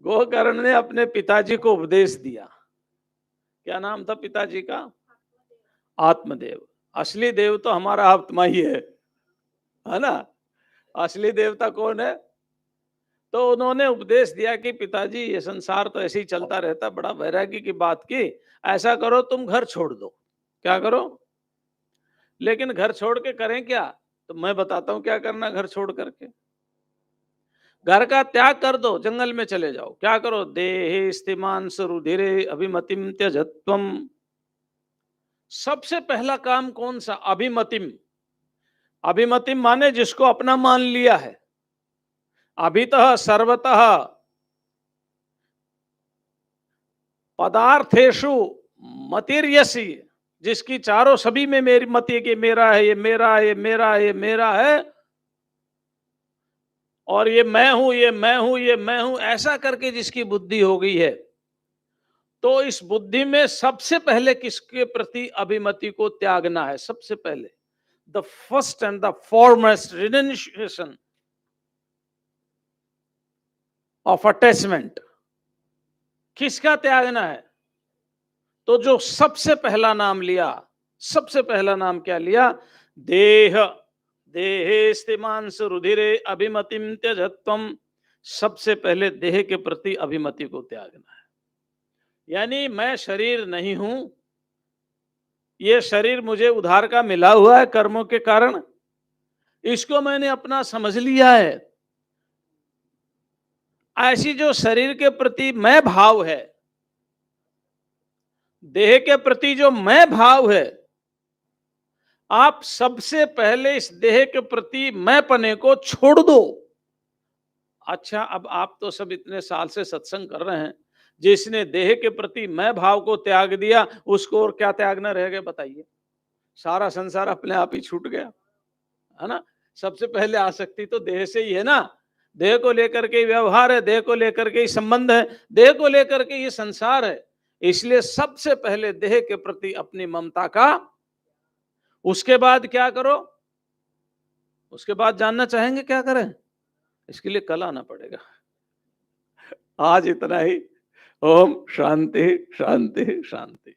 गोकर्ण ने अपने पिताजी को उपदेश दिया। क्या नाम था पिताजी का? आत्मदेव। असली देव तो हमारा आत्मा ही है ना। असली देवता कौन है? तो उन्होंने उपदेश दिया कि पिताजी ये संसार तो ऐसे ही चलता रहता, बड़ा वैराग्य की बात की, ऐसा करो तुम घर छोड़ दो। क्या करो? लेकिन घर छोड़ के करें क्या? तो मैं बताता हूं क्या करना घर छोड़ करके। घर का त्याग कर दो, जंगल में चले जाओ। क्या करो? देहे स्तिमान रुधिरे अभिमतिम त्यजत्वम। सबसे पहला काम कौन सा? अभिमतिम। अभिमतिम माने जिसको अपना मान लिया है। अभितः सर्वतः पदार्थेषु मतिर्यसी, जिसकी चारों सभी में मेरी मति है कि मेरा है, ये मेरा है, ये मेरा है, ये मेरा है, और ये मैं हूं, ये मैं हूं, ये मैं हूं, ऐसा करके जिसकी बुद्धि हो गई है, तो इस बुद्धि में सबसे पहले किसके प्रति अभिमति को त्यागना है? सबसे पहले the first and the foremost renunciation of attachment किसका त्यागना है? तो जो सबसे पहला नाम लिया, सबसे पहला नाम क्या लिया? देह। देहे स्तिमांस रुधिरे अभिमतिम त्यजत्वम। सबसे पहले देह के प्रति अभिमति को त्यागना है। यानी मैं शरीर नहीं हूं, ये शरीर मुझे उधार का मिला हुआ है कर्मों के कारण, इसको मैंने अपना समझ लिया है। ऐसी जो शरीर के प्रति मैं भाव है, देह के प्रति जो मैं भाव है, आप सबसे पहले इस देह के प्रति मैं पने को छोड़ दो। अच्छा, अब आप तो सब इतने साल से सत्संग कर रहे हैं, जिसने देह के प्रति मैं भाव को त्याग दिया, उसको और क्या त्यागना रह गया बताइए? सारा संसार अपने आप ही छूट गया, है ना। सबसे पहले आसक्ति तो देह से ही है ना। देह को लेकर के व्यवहार है, देह को लेकर के ही संबंध है, देह को लेकर के ये संसार है। इसलिए सबसे पहले देह के प्रति अपनी ममता का, उसके बाद क्या करो? उसके बाद जानना चाहेंगे क्या करें? इसके लिए कल आना पड़ेगा। आज इतना ही। ओम शांति शांति शांति।